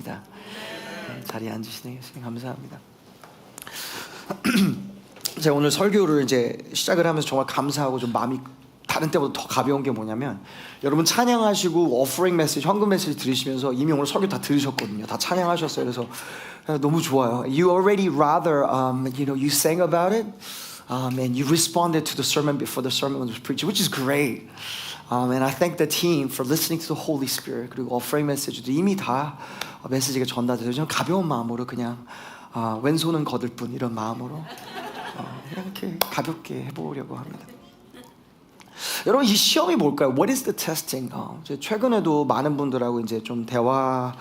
감사합니다. 자리에 앉으시네 감사합니다. 제가 오늘 설교를 이제 시작을 하면서 정말 감사하고 좀 마음이 다른 때보다 더 가벼운 게 뭐냐면, 여러분 찬양하시고 오퍼링 메시지, 헌금 메시지 들으시면서 이미 오늘 설교 다 들으셨거든요. 다 찬양하셨어요. 그래서 너무 좋아요. You already rather, you sang about it, and you responded to the sermon before the sermon was preached, which is great. And I thank the team for listening to the Holy Spirit. 그리고 오퍼링 메시지도 이미 다 메시지가 전달돼서 저는 가벼운 마음으로 그냥 왼손은 거들 뿐 이런 마음으로 이렇게 가볍게 해보려고 합니다. 여러분, 이 시험이 뭘까요? What is the testing? 최근에도 많은 분들하고 이제 좀 대화,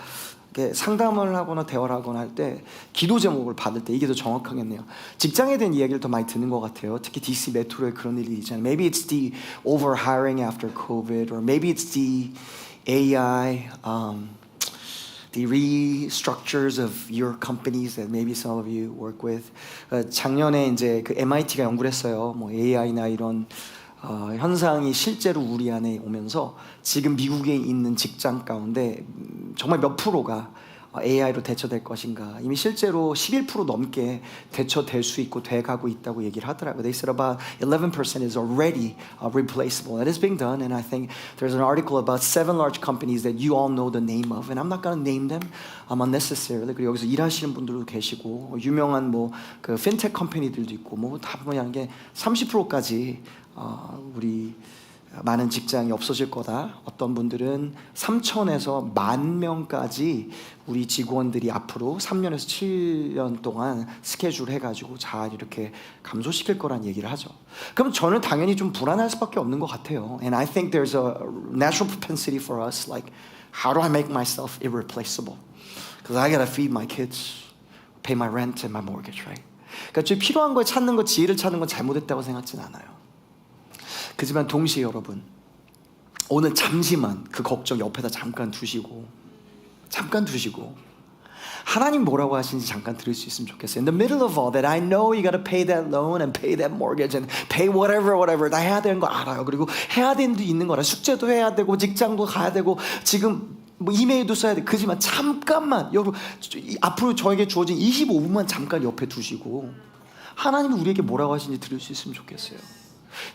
상담을 하거나 대화를 하거나 할 때 기도 제목을 받을 때 이게 더 정확하겠네요. 직장에 대한 이야기를 더 많이 듣는 것 같아요. 특히 DC 메트로에 그런 일이 있잖아요. Maybe it's the over hiring after COVID, or maybe it's the AI, the restructures of your companies that maybe some of you work with. 작년에 이제 그 MIT가 연구를 했어요. 뭐 AI나 이런 현상이 실제로 우리 안에 오면서 지금 미국에 있는 직장 가운데 정말 몇 프로가 AI로 대처될 것인가, 이미 실제로 11% 넘게 대처될 수 있고 돼가고 있다고 얘기를 하더라고요. They said about 11% is already replaceable. That is being done, and I think there's an article about 7 large companies that you all know the name of, and I'm not going to name them unnecessarily. 그리고 여기서 일하시는 분들도 계시고 유명한 그 핀텍 컴퍼니들도 있고 다 보면 게 30%까지 우리 많은 직장이 없어질 거다. 어떤 분들은 3,000에서 10,000명까지 우리 직원들이 앞으로 3년에서 7년 동안 스케줄 해가지고 잘 이렇게 감소시킬 거란 얘기를 하죠. 그럼 저는 당연히 좀 불안할 수밖에 없는 것 같아요. And I think there's a natural propensity for us, like, how do I make myself irreplaceable? Because I gotta feed my kids, pay my rent and my mortgage, right? 그러니까 제 필요한 걸 찾는 거, 지혜를 찾는 건 잘못했다고 생각하진 않아요. 그지만 동시에 여러분, 오늘 잠시만 그 걱정 옆에다 잠깐 두시고 하나님 뭐라고 하시는지 잠깐 들을 수 있으면 좋겠어요. In the middle of all that, I know you gotta pay that loan and pay that mortgage and pay whatever 다 해야 되는 거 알아요. 그리고 해야 되는 게 있는 거라, 숙제도 해야 되고 직장도 가야 되고 지금 이메일도 써야 돼. 그지만 잠깐만 여러분, 앞으로 저에게 주어진 25분만 잠깐 옆에 두시고 하나님이 우리에게 뭐라고 하시는지 들을 수 있으면 좋겠어요.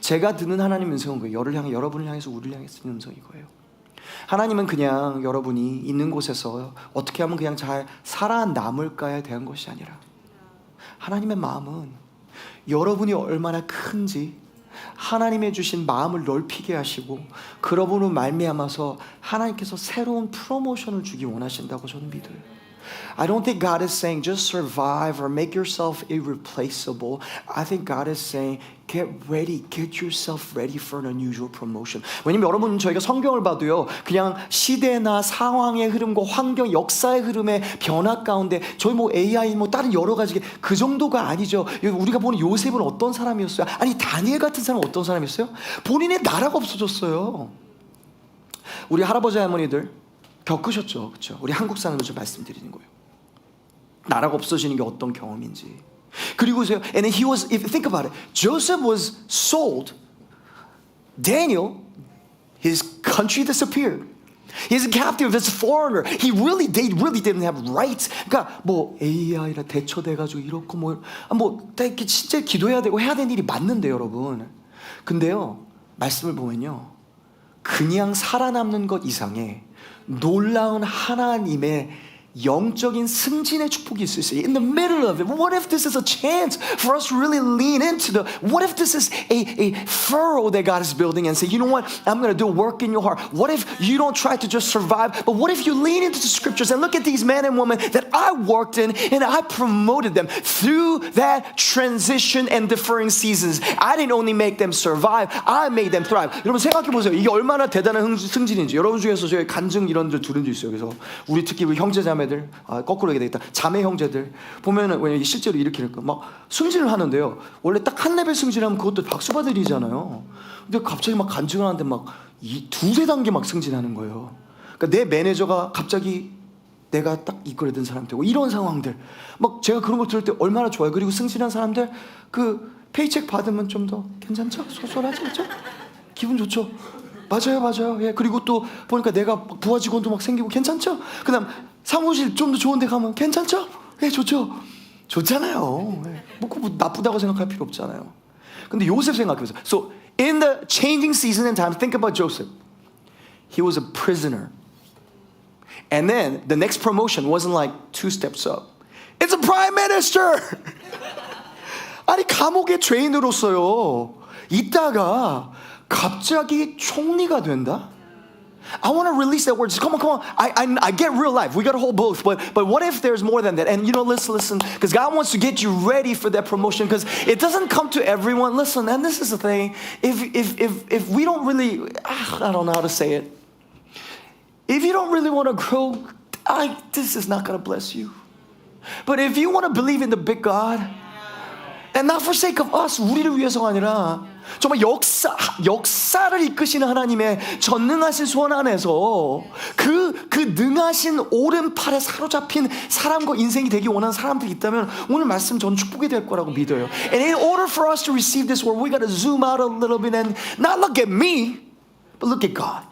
제가 듣는 하나님 음성은 거예요. 여러분을 향해서 우리를 향해서 듣는 음성이 거예요. 하나님은 그냥 여러분이 있는 곳에서 어떻게 하면 그냥 잘 살아남을까에 대한 것이 아니라, 하나님의 마음은 여러분이 얼마나 큰지 하나님의 주신 마음을 넓히게 하시고 그러므로 말미암아서 하나님께서 새로운 프로모션을 주기 원하신다고 저는 믿어요. I don't think God is saying just survive or make yourself irreplaceable. I think God is saying get ready, get yourself ready for an unusual promotion. 왜냐면 여러분, 저희가 성경을 봐도요, 그냥 시대나 상황의 흐름과 환경, 역사의 흐름의 변화 가운데 저희 AI 다른 여러 가지 그 정도가 아니죠. 우리가 보는 요셉은 어떤 사람이었어요? 아니 다니엘 같은 사람은 어떤 사람이었어요? 본인의 나라가 없어졌어요. 우리 할아버지 할머니들 겪으셨죠, 그렇죠? 우리 한국 사람들 좀 말씀드리는 거예요. 나라가 없어지는 게 어떤 경험인지. 그리고 and he was, if you think about it, Joseph was sold. Daniel, his country disappeared. He's a captive, he's a foreigner. They really didn't have rights. 그러니까 AI라 대처돼가지고 이렇고 이렇게 진짜 기도해야 되고 해야 되는 일이 맞는데 여러분. 근데요, 말씀을 보면요, 그냥 살아남는 것 이상의 놀라운 하나님의 영적인 승진의 축복이 있을 수 있어요. In the middle of it, what if this is a chance for us to really lean into what if this is a furrow that God is building and say, you know what, I'm going to do work in your heart. What if you don't try to just survive, but what if you lean into the scriptures and look at these men and women that I worked in and I promoted them through that transition and differing seasons. I didn't only make them survive, I made them thrive. 여러분 생각해 보세요. 이게 얼마나 대단한 승진인지. 여러분 중에서 저희 간증 이런 들 들은 적 있어요. 그래서 우리 특히 우리 형제자매 거꾸로 얘기 되겠다. 자매 형제들 보면은 실제로 이렇게 막 승진을 하는데요. 원래 딱 한 레벨 승진하면 그것도 박수 받을 일이잖아요. 근데 갑자기 막 간증을 하는데 막 두세 단계 막 승진하는 거예요. 그러니까 내 매니저가 갑자기 내가 딱 이끌어든 사람 되고 이런 상황들. 막 제가 그런 걸 들을 때 얼마나 좋아요. 그리고 승진한 사람들 그 페이책 받으면 좀 더 괜찮죠? 소소하지 않죠? 기분 좋죠? 맞아요. 예. 그리고 또 보니까 내가 부하 직원도 막 생기고 괜찮죠? 그다음 사무실 좀 더 좋은 데 가면 괜찮죠? 네, 좋죠. 좋잖아요. 뭐 나쁘다고 생각할 필요 없잖아요. 근데 요셉 생각해보세요. So in the changing season and time, think about Joseph. He was a prisoner. And then the next promotion wasn't like 2 steps up. It's a prime minister. 아니 감옥의 죄인으로서요. 있다가 갑자기 총리가 된다? I want to release that word. Just come on. I get real life. We got to hold both. But what if there's more than that? And you know, listen. Because God wants to get you ready for that promotion. Because it doesn't come to everyone. Listen, and this is the thing. If we don't really, I don't know how to say it. If you don't really want to grow, this is not going to bless you. But if you want to believe in the big God, and not for sake of us, 우리를 위해서가 아니라 정말 역사를 이끄시는 하나님의 전능하신 손 안에서 그 능하신 오른팔에 사로잡힌 사람과 인생이 되기 원하는 사람들이 있다면 오늘 말씀 전 축복이 될 거라고 믿어요. And in order for us to receive this word, we got to zoom out a little bit and not look at me, but look at God.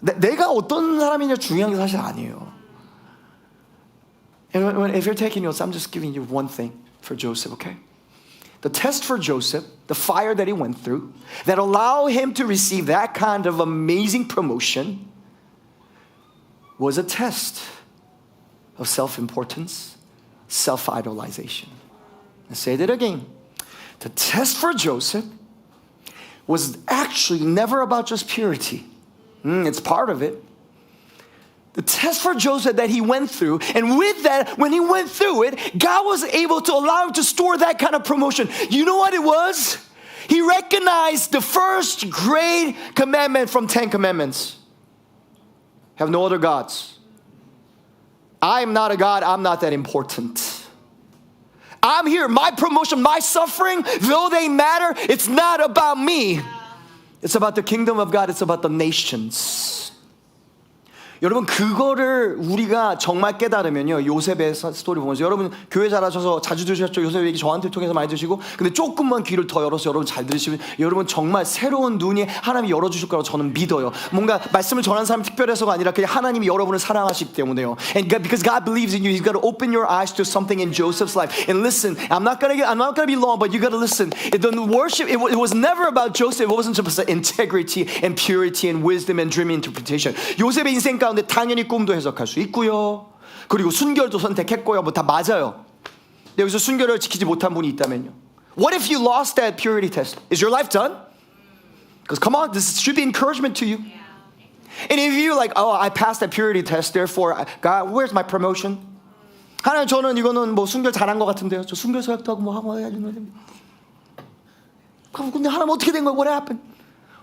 내가 어떤 사람이냐 중요한 게 사실 아니에요. And if you're taking notes, I'm just giving you one thing for Joseph, okay? The test for Joseph, the fire that he went through, that allowed him to receive that kind of amazing promotion, was a test of self-importance, self-idolization. I say that again. The test for Joseph was actually never about just purity. It's part of it. The test for Joseph that he went through, and with that, when he went through it, God was able to allow him to store that kind of promotion. You know what it was? He recognized the first great commandment from 10 commandments. Have no other gods. I am not a God, I'm not that important. I'm here, my promotion, my suffering, though they matter, it's not about me. It's about the kingdom of God, it's about the nations. 여러분 그거를 우리가 정말 깨달으면요 요셉의 스토리 보면서 여러분 교회 잘 하셔서 자주 들으셨죠. 요셉 얘기 저한테 통해서 많이 들으시고 근데 조금만 귀를 더 열어서 여러분 잘 들으시면 여러분 정말 새로운 눈이 하나님이 열어주실 거라고 저는 믿어요. 뭔가 말씀을 전하는 사람이 특별해서가 아니라 그냥 하나님이 여러분을 사랑하시기 때문에요. And God, because God believes in you, He's got to open your eyes to something in Joseph's life. And listen, I'm not gonna be long, but you got to listen. The worship it was never about Joseph. It wasn't just integrity and purity and wisdom and dream interpretation. 요셉의 인생 가운데 당연히 꿈도 해석할 수 있고요. 그리고 순결도 선택했고요. 뭐 다 맞아요. 여기서 순결을 지키지 못한 분이 있다면요. What if you lost that purity test? Is your life done? Because come on, this should be encouragement to you. And if you're like, oh, I passed that purity test, therefore, God, where's my promotion? 하나님 저는 이거는 뭐 순결 잘한 것 같은데요. 저 순결 서약도 하고 뭐 하고 해야지. 근데 하나님 어떻게 된 거야? What happened?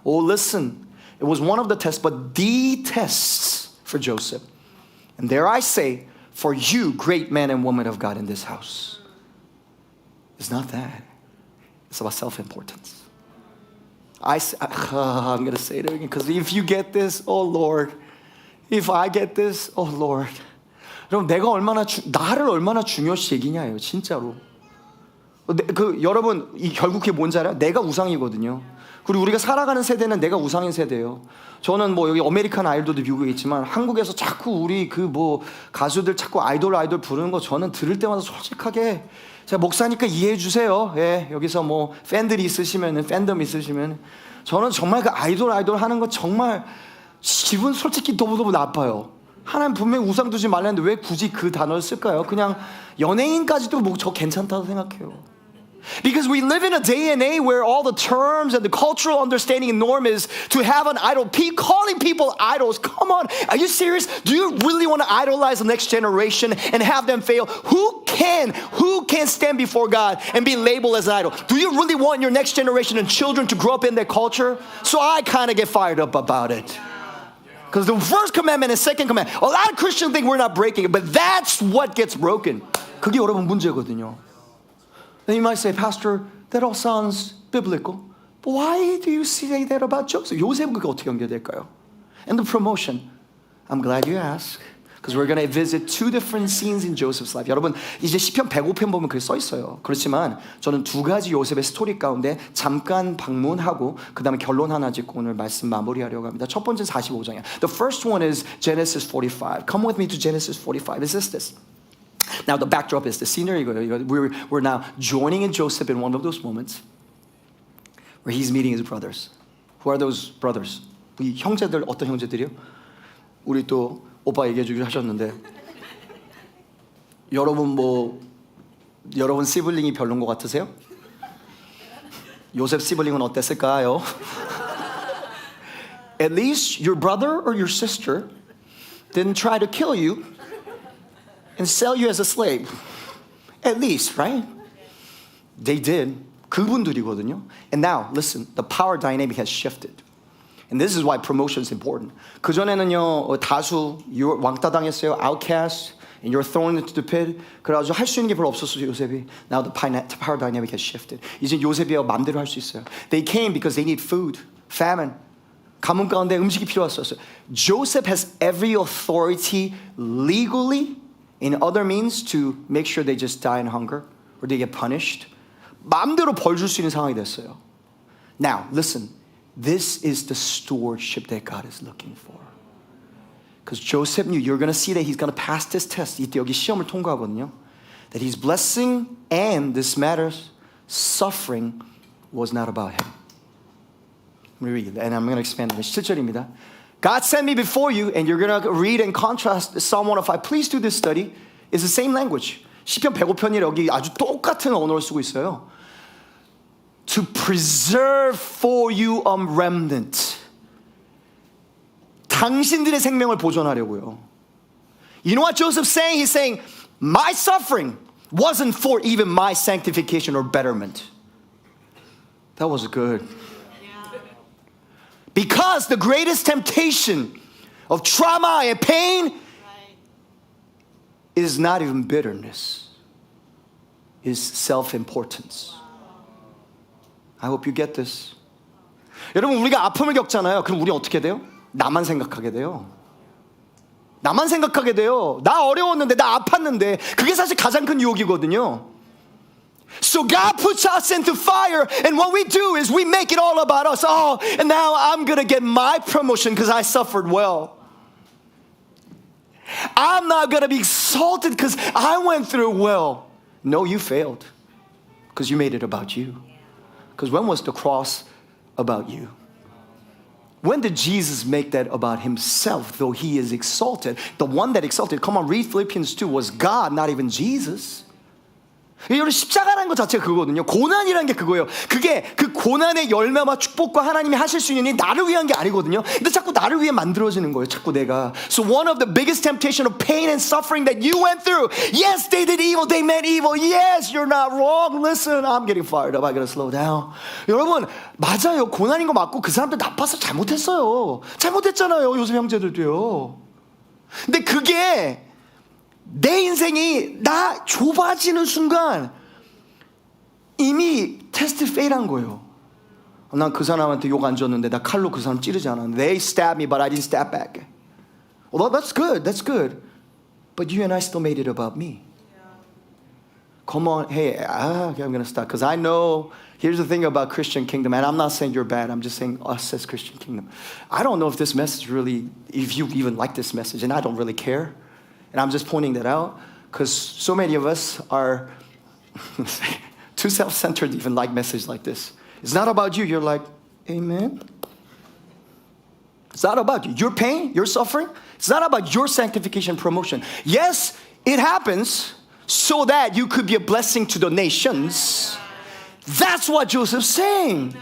Oh, listen. It was one of the tests, but the tests for Joseph. And there I say, for you, great men and women of God in this house. It's not that. It's about self-importance. I'm going to say it again, because if you get this, oh Lord. If I get this, oh Lord. 여러분, 나를 얼마나 중요시 여기냐예요, 진짜로. 여러분, 결국 그게 뭔지 알아요? 내가 우상이거든요. 그리고 우리가 살아가는 세대는 내가 우상인 세대예요. 저는 뭐 여기 아메리칸 아이돌도 미국에 있지만 한국에서 자꾸 우리 가수들 자꾸 아이돌 부르는 거 저는 들을 때마다 솔직하게 제가 목사니까 이해해 주세요. 예, 여기서 뭐 팬들이 있으시면 팬덤 있으시면 저는 정말 그 아이돌 하는 거 정말 기분 솔직히 너무 나빠요. 하나님 분명히 우상 두지 말라는데 왜 굳이 그 단어를 쓸까요? 그냥 연예인까지도 뭐 저 괜찮다고 생각해요. Because we live in a day and age where all the terms and the cultural understanding and norm is to have an idol. Calling people idols. Come on. Are you serious? Do you really want to idolize the next generation and have them fail? Who can stand before God and be labeled as an idol? Do you really want your next generation and children to grow up in that culture? So I kind of get fired up about it. Because the first commandment and second commandment, a lot of Christians think we're not breaking it, but that's what gets broken. 그게 여러분 문제거든요. Then you might say, Pastor, that all sounds biblical. But why do you say that about Joseph? 요셉은 그게 어떻게 연결될까요? And the promotion. I'm glad you asked. Because we're going to visit two different scenes in Joseph's life. 여러분 이제 시편 105편 보면 그게 써 있어요. 그렇지만 저는 두 가지 요셉의 스토리 가운데 잠깐 방문하고 그 다음에 결론 하나 짓고 오늘 말씀 마무리하려고 합니다. 첫 번째 45장이야. The first one is Genesis 45. Come with me to Genesis 45. It says this. Now the backdrop is the scenery. We're now joining in Joseph in one of those moments where he's meeting his brothers. Who are those brothers? 이 형제들 어떤 형제들이요? 우리 또 오빠 얘기해 주기로 하셨는데 여러분 시블링이 별론 것 같으세요? 요셉 시블링은 어땠을까요? At least your brother or your sister didn't try to kill you and sell you as a slave. At least, right? They did. 그분들이거든요. And now, listen, the power dynamic has shifted. And this is why promotion is important. 그전에는요, 다수 왕따 당했어요. Outcast. And you're thrown into the pit. 그래가지고 할 수 있는 게 별로 없었어요, 요셉이. Now the power dynamic has shifted. 이제 요셉이 마음대로 할 수 있어요. They came because they need food. Famine. 가뭄 가운데 음식이 필요했었어요. Joseph has every authority legally in other means to make sure they just die in hunger or they get punished. 마음대로 벌 줄 수 있는 상황이 됐어요. Now, listen. This is the stewardship that God is looking for. Because Joseph knew you're going to see that he's going to pass this test. 이때 여기 시험을 통과하거든요. That his blessing and this matters, suffering was not about him. Let me read it, and I'm going to expand on it. 7절입니다. God sent me before you, and you're going to read and contrast Psalm 105. Please do this study. It's the same language. 시편 105편이 여기 아주 똑같은 언어를 쓰고 있어요. To preserve for you a remnant. 당신들의 생명을 보존하려고요. You know what Joseph's saying? He's saying, my suffering wasn't for even my sanctification or betterment. That was good. Because the greatest temptation of trauma and pain is not even bitterness. It's self-importance. I hope you get this. 여러분 우리가 아픔을 겪잖아요. 그럼 우리 어떻게 돼요? 나만 생각하게 돼요. 나만 생각하게 돼요. 나 어려웠는데 나 아팠는데 그게 사실 가장 큰 유혹이거든요. So God puts us into fire and what we do is we make it all about us. Oh, and now I'm going to get my promotion because I suffered well. I'm not going to be exalted because I went through well. No, you failed because you made it about you. Because when was the cross about you? When did Jesus make that about himself, though he is exalted? The one that exalted, come on, read Philippians 2, was God, not even Jesus. 여러분 십자가라는 것 자체가 그거거든요. 고난이라는 게 그거예요. 그게 그 고난의 열매와 축복과 하나님이 하실 수 있는 일이 나를 위한 게 아니거든요. 근데 자꾸 나를 위해 만들어지는 거예요. 자꾸 내가. So one of the biggest temptation of pain and suffering that you went through. Yes, they did evil. They meant evil. Yes, you're not wrong. Listen, I'm getting fired up. I gotta slow down. 여러분 맞아요. 고난인 거 맞고 그 사람들 나빠서 잘못했어요. 잘못했잖아요. 요셉 형제들도요. 근데 그게 내 인생이 나 좁아지는 순간 이미 테스트 페일한 거예요. 난 그 사람한테 욕 안 줬는데 나 칼로 그 사람 찌르지 않았는데 They stabbed me but I didn't stab back. Well, that's good. That's good. But you and I still made it about me. Come on. Hey, okay, I'm going to stop because I know here's the thing about Christian Kingdom, and I'm not saying you're bad. I'm just saying us as Christian Kingdom. I don't know if this message really, if you even like this message, and I don't really care. And I'm just pointing that out because so many of us are too self-centered to even like message like this. It's not about you. You're like, amen. It's not about you. Your pain, your suffering. It's not about your sanctification promotion. Yes, it happens so that you could be a blessing to the nations. That's what Joseph's saying.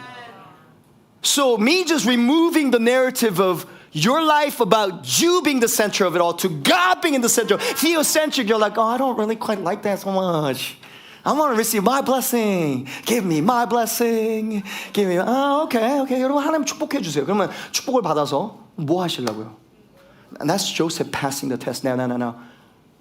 So me just removing the narrative of your life about you being the center of it all to God being in the center. Theocentric, you're like, oh, I don't really quite like that so much. I want to receive my blessing. Give me my blessing. Give me, okay. 여러분 하나님 축복해 주세요. 그러면 축복을 받아서 뭐 하시려고요? And that's Joseph passing the test. No.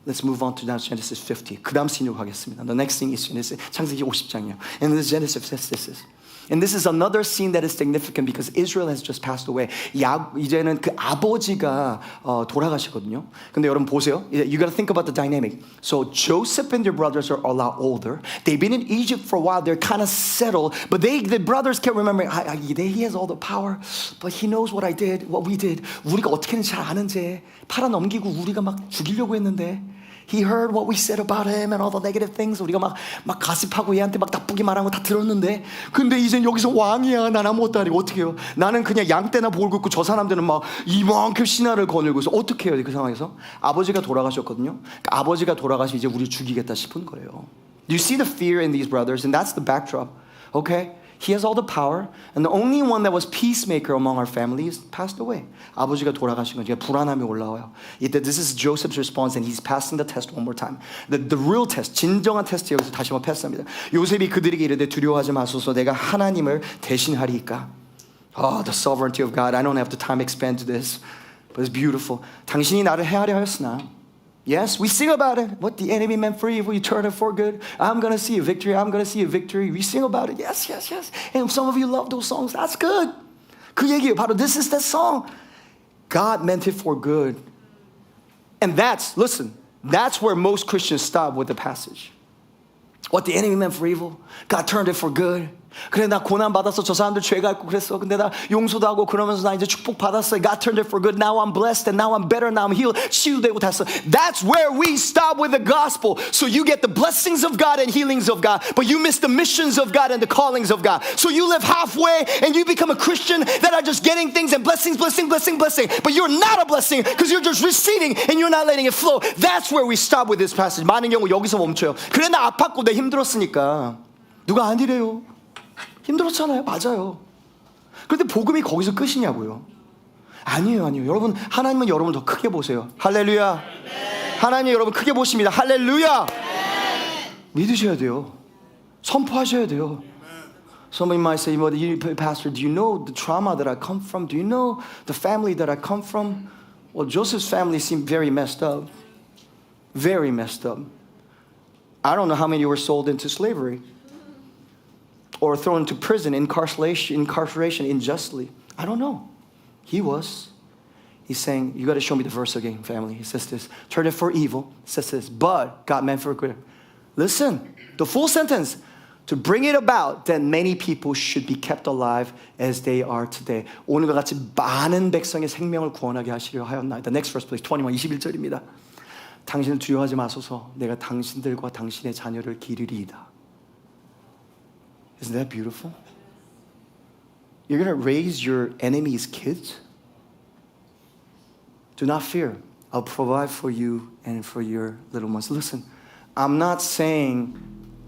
Let's move on to now Genesis 50. 그 다음 씬으로 가겠습니다. The next thing is Genesis, 창세기 50장이요. And this Genesis says this. And this is another scene that is significant because Israel has just passed away. 이제는 그 아버지가 돌아가시거든요. 근데 여러분 보세요. You got to think about the dynamic. So Joseph and their brothers are a lot older. They've been in Egypt for a while. They're kind of settled. But the brothers can't remember. He has all the power. But he knows what I did, what we did. 우리가 어떻게 했는지 잘 아는지. 팔아넘기고 우리가 막 죽이려고 했는데. He heard what we said about him and all the negative things. 우리가 막 가십하고 얘한테 막 나쁘게 말한 거 다 들었는데 근데 이제 여기서 왕이야. 난 아무것도 아니고 어떻게 해요? 나는 그냥 양떼나 볼 긋고 저 사람들은 막 이만큼 신하를 거느리고 있어. 어떻게 해요? 그 상황에서? 아버지가 돌아가셨거든요. 그러니까 아버지가 돌아가시 이제 우리 죽이겠다 싶은 거예요. Do you see the fear in these brothers? And that's the backdrop. Okay? He has all the power, and the only one that was peacemaker among our families passed away. 아버지가 돌아가신 거니까 불안함이 올라와요. This is Joseph's response, and he's passing the test one more time. The real test, 진정한 테스트 여기서 다시 한번 패스합니다. 요셉이 그들에게 이르되 두려워하지 마소서 내가 하나님을 대신하리이까. Oh, the sovereignty of God. I don't have the time to expand to this, but it's beautiful. 당신이 나를 해하려 하였으나 Yes, we sing about it. What the enemy meant for evil, you turn it for good. I'm going to see a victory. I'm going to see a victory. We sing about it. Yes, yes, yes. And some of you love those songs. That's good. 그 얘기예요. 바로 this is that song. God meant it for good. And listen, that's where most Christians stop with the passage. What the enemy meant for evil, God turned it for good. 그래 나 고난 받았어. 저 사람들 죄가 있고 그랬어. 근데 나 용서도 하고 그러면서 나 이제 축복 받았어. God turned it for good. Now I'm blessed and now I'm better. Now I'm healed. 치유되고 됐어. That's where we stop with the gospel. So you get the blessings of God and healings of God, but you miss the missions of God and the callings of God. So you live halfway and you become a Christian that are just getting things and blessings, blessing, blessing, blessing. But you're not a blessing because you're just receiving and you're not letting it flow. That's where we stop with this passage. 많은 경우 여기서 멈춰요. 그래 나 아팠고 내 힘들었으니까. 누가 아니래요. 힘들었잖아요. 맞아요. 그런데 복음이 거기서 끝이냐고요. 아니에요. 여러분 하나님은 여러분을 더 크게 보세요. 할렐루야. 하나님 여러분 크게 보십니다. 할렐루야. 믿으셔야 돼요. 선포하셔야 돼요. Somebody might say, Pastor, do you know the trauma that I come from? Do you know the family that I come from? Well, Joseph's family seemed very messed up. Very messed up. I don't know how many were sold into slavery. Or thrown into prison, incarceration unjustly. I don't know. He was. He's saying, you got to show me the verse again, family. He says this, turn it for evil. He says this, but God meant for good. Listen, the full sentence. To bring it about that many people should be kept alive as they are today. 오늘과 같이 많은 백성의 생명을 구원하게 하시려 하였나이다. The next verse, please. 21, 21절입니다. 당신을 두려워하지 마소서. 내가 당신들과 당신의 자녀를 기르리이다. Isn't that beautiful? You're going to raise your enemy's kids? Do not fear. I'll provide for you and for your little ones. Listen, I'm not saying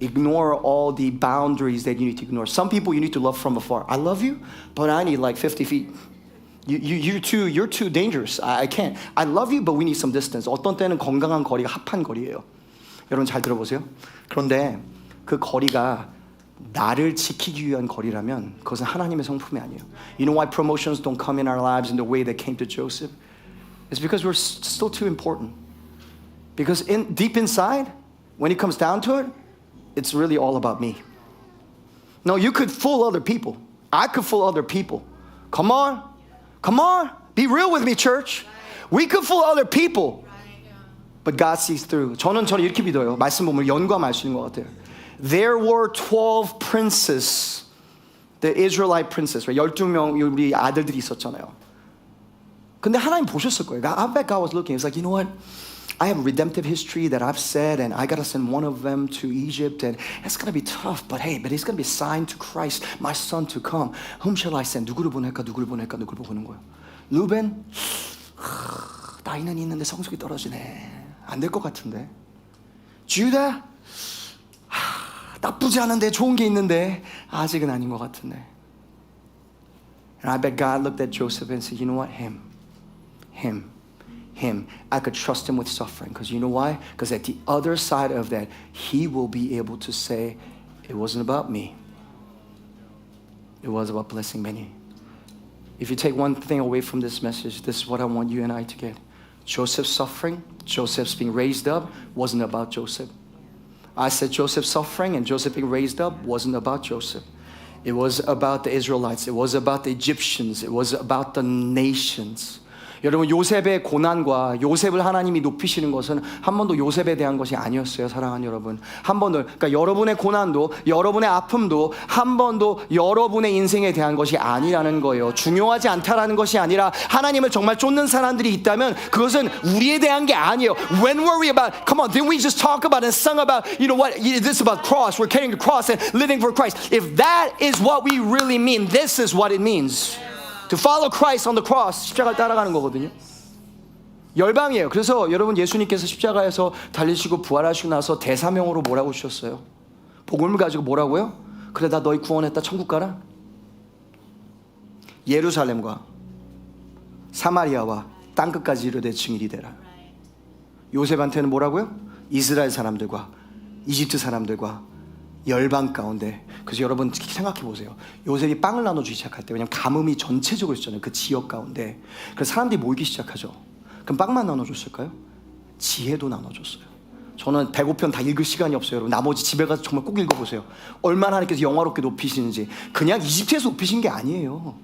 ignore all the boundaries that you need to ignore. Some people you need to love from afar. I love you, but I need like 50 feet. You're too dangerous. I can't. I love you, but we need some distance. 어떤 때는 건강한 거리가 합한 거리예요. 여러분 잘 들어보세요. 그런데 그 거리가 나를 지키기 위한 거리라면 그것은 하나님의 성품이 아니에요. You know why promotions don't come in our lives in the way that came to Joseph? It's because we're still too important. Because deep inside, when it comes down to it, it's really all about me. No, you could fool other people. I could fool other people. Come on. Be real with me, church. We could fool other people. But God sees through. 저는 이렇게 믿어요. 말씀 보면 연구하면 알 수 있는 것 같아요. There were 12 princes, the Israelite princes, right? 12명 우리 아들들이 있었잖아요. 근데 하나님 보셨을 거예요. I bet God was looking. It's like, you know what? I have a redemptive history that I've said, and I got to send one of them to Egypt, and it's going to be tough, but it's going to be a sign to Christ, my son, to come. Whom shall I send? 누구를 보낼까? 누구를 보는 거예요. 루벤, 나이는 있는데 성숙이 떨어지네. 안 될 것 같은데. 주다, 나쁘지 않은데 좋은 게 있는데 아직은 아닌 것 같은데. And I bet God looked at Joseph and said, you know what? Him. I could trust him with suffering. Because you know why? Because at the other side of that, he will be able to say, it wasn't about me. It was about blessing many. If you take one thing away from this message, this is what I want you and I to get. Joseph's suffering, Joseph's being raised up wasn't about Joseph. I said Joseph's suffering and Joseph being raised up wasn't about Joseph. It was about the Israelites. It was about the Egyptians. It was about the nations. 여러분 요셉의 고난과 요셉을 하나님이 높이시는 것은 한 번도 요셉에 대한 것이 아니었어요. 사랑하는 여러분, 한 번도, 그러니까 여러분의 고난도 여러분의 아픔도 한 번도 여러분의 인생에 대한 것이 아니라는 거예요. 중요하지 않다라는 것이 아니라 하나님을 정말 쫓는 사람들이 있다면 그것은 우리에 대한 게 아니에요. When were we about, come on, didn't we just talk about and sung about, you know what, this is about cross, we're carrying the cross and living for Christ. If that is what we really mean, this is what it means. To follow Christ on the cross, 십자가를 따라가는 거거든요. 열방이에요. 그래서 여러분 예수님께서 십자가에서 달리시고 부활하시고 나서 대사명으로 뭐라고 주셨어요? 복음을 가지고 뭐라고요? 그래 나 너희 구원했다 천국 가라. 예루살렘과 사마리아와 땅끝까지 이르되 증인이 되라. 요셉한테는 뭐라고요? 이스라엘 사람들과 이집트 사람들과 열방 가운데. 그래서 여러분 생각해 보세요. 요셉이 빵을 나눠주기 시작할 때, 왜냐면 가뭄이 전체적으로 있잖아요. 그 지역 가운데. 그래서 사람들이 모이기 시작하죠. 그럼 빵만 나눠줬을까요? 지혜도 나눠줬어요. 저는 105편 다 읽을 시간이 없어요. 여러분 나머지 집에 가서 정말 꼭 읽어보세요. 얼마나 하나님께서 영화롭게 높이시는지. 그냥 이집트에서 높이신 게 아니에요.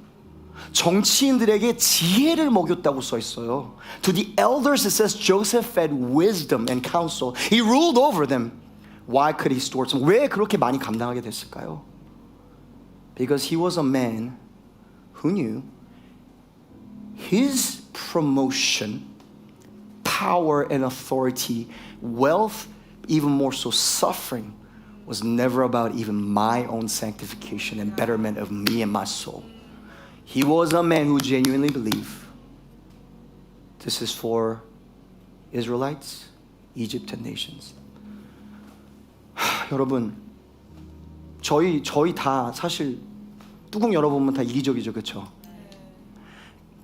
정치인들에게 지혜를 먹였다고 써 있어요. To the elders it says Joseph fed wisdom and counsel. He ruled over them. Why could he store some? 왜 그렇게 많이 감당하게 됐을까요? Because he was a man who knew his promotion, power and authority, wealth, even more so suffering, was never about even my own sanctification and betterment of me and my soul. He was a man who genuinely believed this is for Israelites, Egypt and nations. 여러분 저희 다 사실 뚜껑 열어보면 다 이기적이죠. 그렇죠?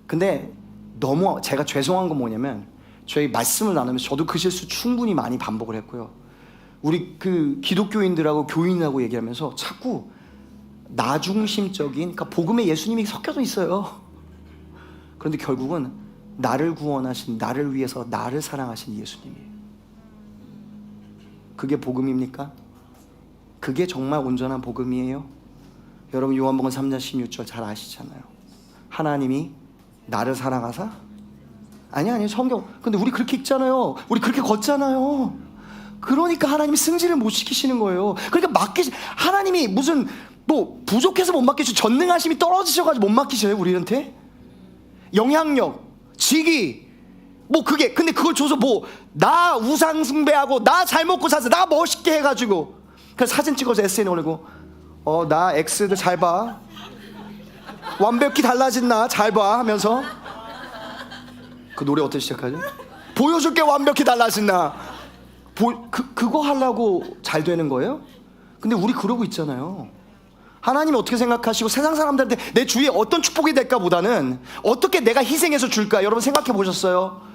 근데 너무 제가 죄송한 건 뭐냐면 저희 말씀을 나누면서 저도 그 실수 충분히 많이 반복을 했고요. 우리 그 기독교인들하고 교인하고 얘기하면서 자꾸 나 중심적인, 그러니까 복음에 예수님이 섞여져 있어요. 그런데 결국은 나를 구원하신, 나를 위해서 나를 사랑하신 예수님이에요. 그게 복음입니까? 그게 정말 온전한 복음이에요? 여러분 요한복음 3장 16절 잘 아시잖아요. 하나님이 나를 사랑하사? 아니 성경. 근데 우리 그렇게 읽잖아요. 우리 그렇게 걷잖아요. 그러니까 하나님이 승진을 못 시키시는 거예요. 그러니까 하나님이 무슨 뭐 부족해서 못 맡기시고 전능하심이 떨어지셔가지고 못 맡기셔요 우리한테? 영향력, 직위, 뭐 그게, 근데 그걸 줘서 뭐 나 우상 숭배하고 나 잘 먹고 사서 나 멋있게 해가지고 그래서 사진 찍어서 SNS에 올리고 나 X들 잘 봐, 완벽히 달라진 나 잘 봐 하면서 그 노래 어떻게 시작하죠? 보여줄게 완벽히 달라진 나. 그거 하려고 잘 되는 거예요? 근데 우리 그러고 있잖아요. 하나님이 어떻게 생각하시고 세상 사람들한테 내 주위에 어떤 축복이 될까 보다는 어떻게 내가 희생해서 줄까. 여러분 생각해 보셨어요?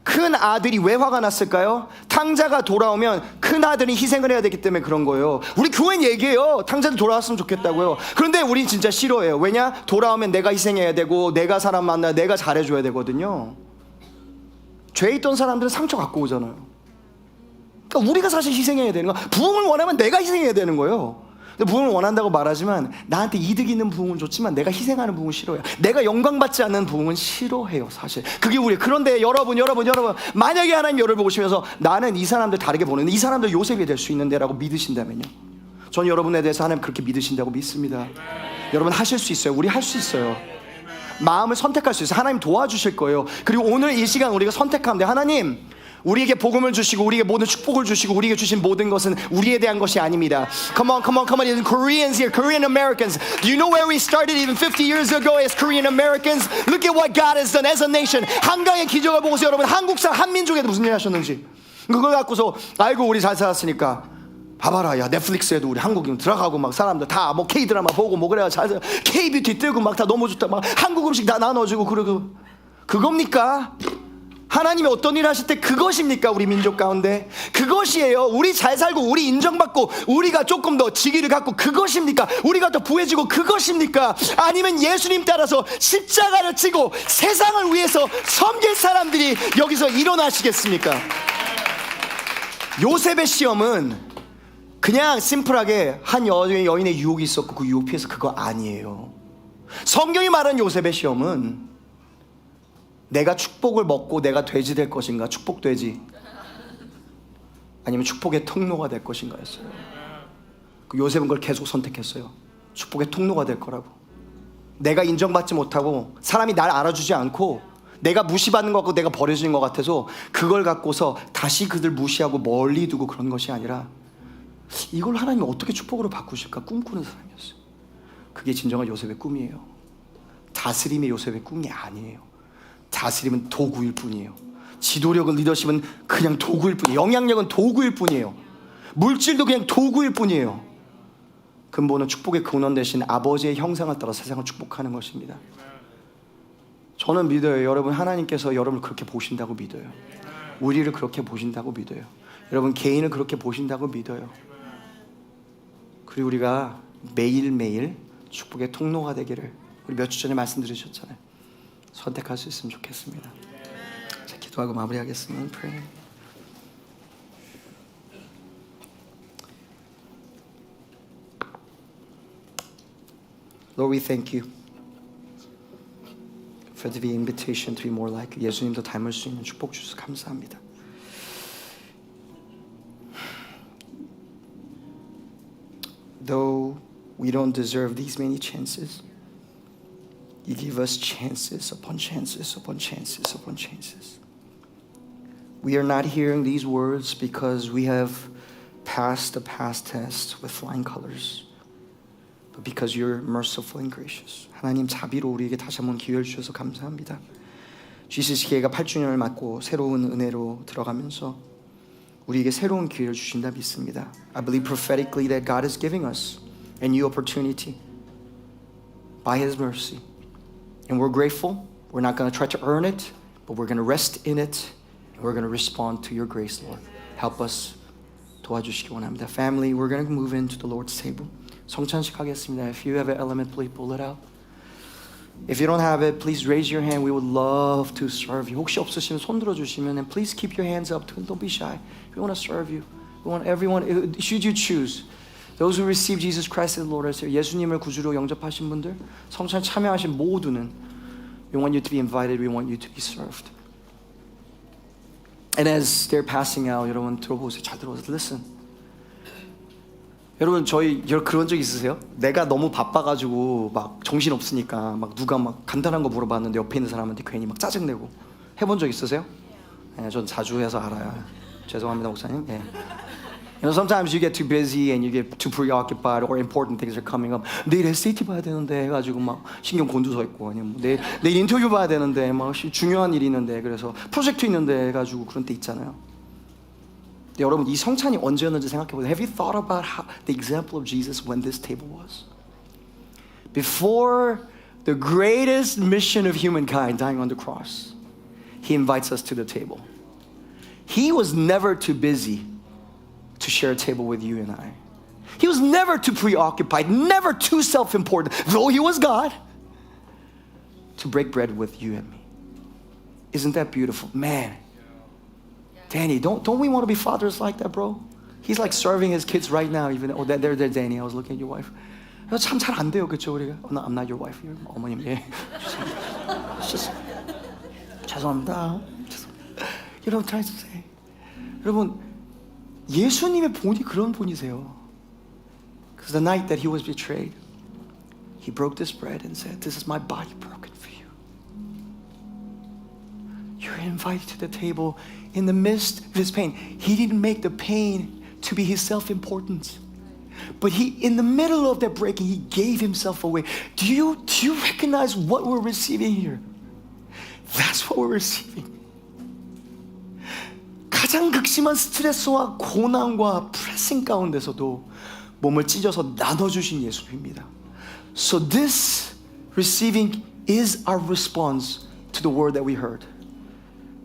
큰 아들이 왜 화가 났을까요? 탕자가 돌아오면 큰 아들이 희생을 해야 되기 때문에 그런 거예요. 우리 교회는 얘기해요. 탕자도 돌아왔으면 좋겠다고요. 그런데 우린 진짜 싫어해요. 왜냐? 돌아오면 내가 희생해야 되고 내가 사람 만나야 내가 잘해줘야 되거든요. 죄에 있던 사람들은 상처 갖고 오잖아요. 그러니까 우리가 사실 희생해야 되는 거야. 부흥을 원하면 내가 희생해야 되는 거예요. 근데 부흥을 원한다고 말하지만 나한테 이득 있는 부흥은 좋지만 내가 희생하는 부흥은 싫어해요. 내가 영광받지 않는 부흥은 싫어해요 사실. 그게 우리. 그런데 여러분 만약에 하나님 여러분을 보시면서 나는 이 사람들 다르게 보는데 이 사람들 요셉이 될 수 있는데 라고 믿으신다면요, 전 여러분에 대해서 하나님 그렇게 믿으신다고 믿습니다. 여러분 하실 수 있어요. 우리 할 수 있어요. 마음을 선택할 수 있어요. 하나님 도와주실 거예요. 그리고 오늘 이 시간 우리가 선택하면 돼. 하나님 우리에게 복음을 주시고 우리에게 모든 축복을 주시고 우리에게 주신 모든 것은 우리에 대한 것이 아닙니다. Come on. Koreans here, Korean Americans. Do you know where we started even 50 years ago as Korean Americans? Look at what God has done as a nation. 한강의 기적을 보고서 여러분 한국 사람 한민족에도 무슨 일 하셨는지 그걸 갖고서 아이고 우리 잘 살았으니까 봐봐라, 야 넷플릭스에도 우리 한국인 들어가고 막 사람들 다 뭐 K 드라마 보고 뭐 그래야 잘 K 뷰티 뜨고 막 다 너무 좋다 막 한국 음식 다 나눠주고 그러고 그겁니까? 하나님이 어떤 일을 하실 때 그것입니까? 우리 민족 가운데 그것이에요. 우리 잘 살고 우리 인정받고 우리가 조금 더 직위를 갖고 그것입니까? 우리가 더 부해지고 그것입니까? 아니면 예수님 따라서 십자가를 지고 세상을 위해서 섬길 사람들이 여기서 일어나시겠습니까? 요셉의 시험은 그냥 심플하게 한 여인의 유혹이 있었고 그 유혹 피해서 그거 아니에요. 성경이 말하는 요셉의 시험은 내가 축복을 먹고 내가 돼지 될 것인가, 축복 돼지, 아니면 축복의 통로가 될 것인가였어요. 그 요셉은 그걸 계속 선택했어요. 축복의 통로가 될 거라고. 내가 인정받지 못하고 사람이 날 알아주지 않고 내가 무시받는 것 같고 내가 버려지는 것 같아서 그걸 갖고서 다시 그들 무시하고 멀리 두고 그런 것이 아니라 이걸 하나님이 어떻게 축복으로 바꾸실까 꿈꾸는 사람이었어요. 그게 진정한 요셉의 꿈이에요. 다스림의 요셉의 꿈이 아니에요. 다스림은 도구일 뿐이에요. 지도력은, 리더십은 그냥 도구일 뿐이에요. 영향력은 도구일 뿐이에요. 물질도 그냥 도구일 뿐이에요. 근본은 축복의 근원 되신 아버지의 형상을 따라 세상을 축복하는 것입니다. 저는 믿어요. 여러분, 하나님께서 여러분을 그렇게 보신다고 믿어요. 우리를 그렇게 보신다고 믿어요. 여러분 개인을 그렇게 보신다고 믿어요. 그리고 우리가 매일매일 축복의 통로가 되기를 우리 몇 주 전에 말씀드리셨잖아요. 선택할 수 있으면 좋겠습니다. 자, 기도하고 마무리하겠습니다. Pray. Lord, we thank you for the invitation to be more like you. 예수님도 닮을 수 있는 축복 주셔서 감사합니다. Though we don't deserve these many chances, you give us chances upon chances upon chances upon chances. We are not hearing these words because we have passed the past test with flying colors, but because you're merciful and gracious. 하나님 자비로 우리에게 다시 한번 기회를 주셔서 감사합니다. Jesus 기회가 8주년을 맞고 새로운 은혜로 들어가면서 우리에게 새로운 기회를 주신다 믿습니다. I believe prophetically that God is giving us a new opportunity by His mercy. And we're grateful. We're not going to try to earn it, but we're going to rest in it. And we're going to respond to your grace, Lord. Help us 도와주시기 원합니다. Family, we're going to move into the Lord's table. 성찬식 하겠습니다. If you have an element, please pull it out. If you don't have it, please raise your hand. We would love to serve you. 혹시 없으시면 손 들어주시면, and please keep your hands up. Don't be shy. We want to serve you. We want everyone, should you choose, those who receive Jesus Christ as Lord, 예수님을 구주로 영접하신 분들, 성찬 참여하신 모두는 we want you to be invited. We want you to be served. And as they're passing out, 여러분 들어보세요. 잘 들어보세요. Listen. 여러분 저희 그런 적 있으세요? 내가 너무 바빠가지고 막 정신 없으니까 막 누가 막 간단한 거 물어봤는데 옆에 있는 사람한테 괜히 막 짜증내고 해본 적 있으세요? 네, 전 자주 해서 알아요. 죄송합니다 목사님. 네. You know, sometimes you get too busy and you get too preoccupied or important things are coming up. 내일 SAT 봐야 되는데 해가지고 막 신경 곤두서 있고 아니면 내일 인터뷰 봐야 되는데 막 중요한 일이 있는데 그래서 프로젝트 있는데 해가지고 그런 때 있잖아요. 여러분 이 성찬이 언제였는지 생각해보세요. Have you thought about how, the example of Jesus when this table was? Before the greatest mission of humankind dying on the cross, He invites us to the table. He was never too busy to share a table with you and I. He was never too preoccupied, never too self-important, though He was God, to break bread with you and me. Isn't that beautiful? Man, Danny, don't we want to be fathers like that, bro? He's like serving his kids right now. Even there, Danny. I was looking at your wife. 참 잘 안 돼요, 그렇죠 우리가? Oh, no, I'm not your wife. You're 어머님. 예. 죄송합니다. You know what I'm trying to say? 여러분, 예수님의 본이 그런 본이세요. Because the night that He was betrayed, He broke this bread and said, "This is my body broken for you." You're invited to the table in the midst of His pain. He didn't make the pain to be His self-importance. But He, in the middle of that breaking, He gave Himself away. Do you recognize what we're receiving here? That's what we're receiving. 가장 극심한 스트레스와 고난과 프레싱 가운데서도 몸을 찢어서 나눠주신 예수입니다. So this receiving is our response to the word that we heard.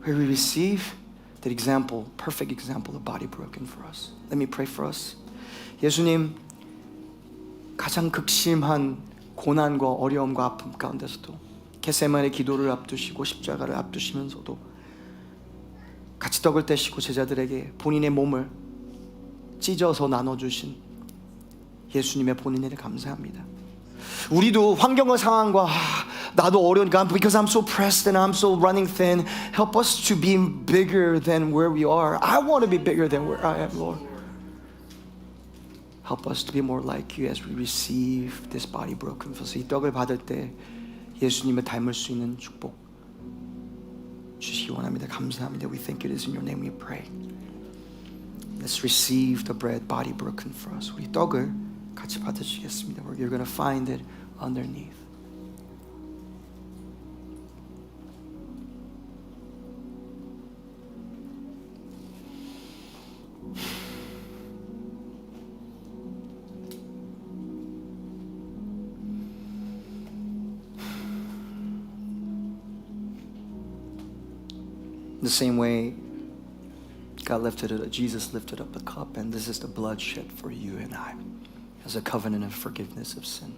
where we receive that example, perfect example of body broken for us. Let me pray for us. 예수님, 가장 극심한 고난과 어려움과 아픔 가운데서도 겟세마네 기도를 앞두시고 십자가를 앞두시면서도 같이 떡을 떼시고 제자들에게 본인의 몸을 찢어서 나눠주신 예수님의 본인에 감사합니다. 우리도 환경과 상황과 나도 어려우니까 because I'm so pressed and I'm so running thin, help us to be bigger than where we are. I want to be bigger than where I am, Lord. Help us to be more like you as we receive this body broken for us. 이 떡을 받을 때 예수님을 닮을 수 있는 축복 주시기 원합니다. 감사합니다. We thank it is in your name we pray. Let's receive the bread, body broken for us. 우리 떡을 같이 받으시겠습니다. You're going to find it underneath. The same way Jesus lifted up the cup, and this is the blood shed for you and I as a covenant of forgiveness of sin.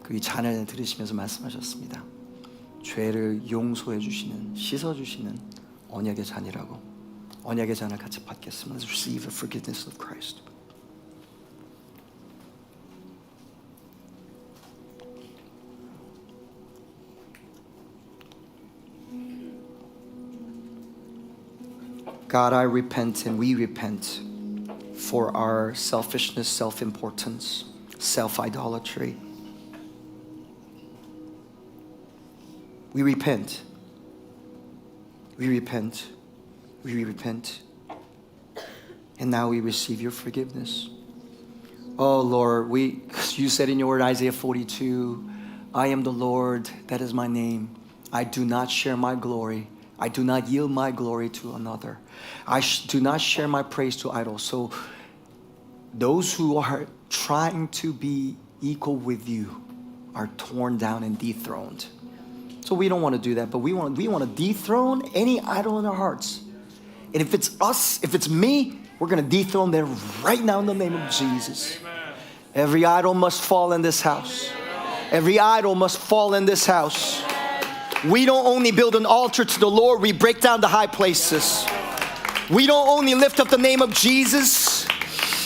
그 잔을 들으시면서 말씀하셨습니다. 죄를 용서해 주시는, 씻어 주시는 언약의 잔이라고. 언약의 잔을 같이 받겠습니다. Let's receive the forgiveness of Christ. God, I repent and we repent for our selfishness, self-importance, self-idolatry. We repent. We repent. We repent. And now we receive your forgiveness. Oh Lord, you said in your word, Isaiah 42, I am the Lord, that is my name. I do not share my glory. I do not yield my glory to another. I do not share my praise to idols. So those who are trying to be equal with you are torn down and dethroned. So we don't want to do that, but we want to dethrone any idol in our hearts. And if it's us, if it's me, we're going to dethrone them right now in the name of Jesus. Amen. Every idol must fall in this house. Every idol must fall in this house. We don't only build an altar to the Lord, we break down the high places. We don't only lift up the name of Jesus,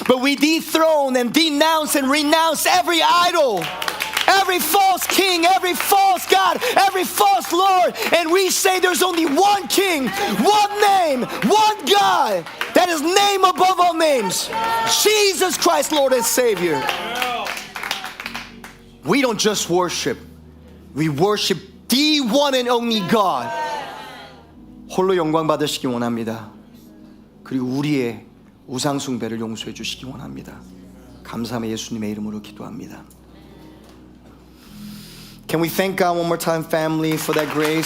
but we dethrone and denounce and renounce every idol, every false king, every false God, every false Lord. And we say there's only one king, one name, one God that is name above all names, Jesus Christ, Lord and Savior. We don't just worship, we worship the one and only God. 홀로 영광 받으시기 원합니다. 그리고 우리의 우상 숭배를 용서해 주시기 원합니다. 감사함의 예수님의 이름으로 기도합니다. Can we thank God one more time, family, for that grace?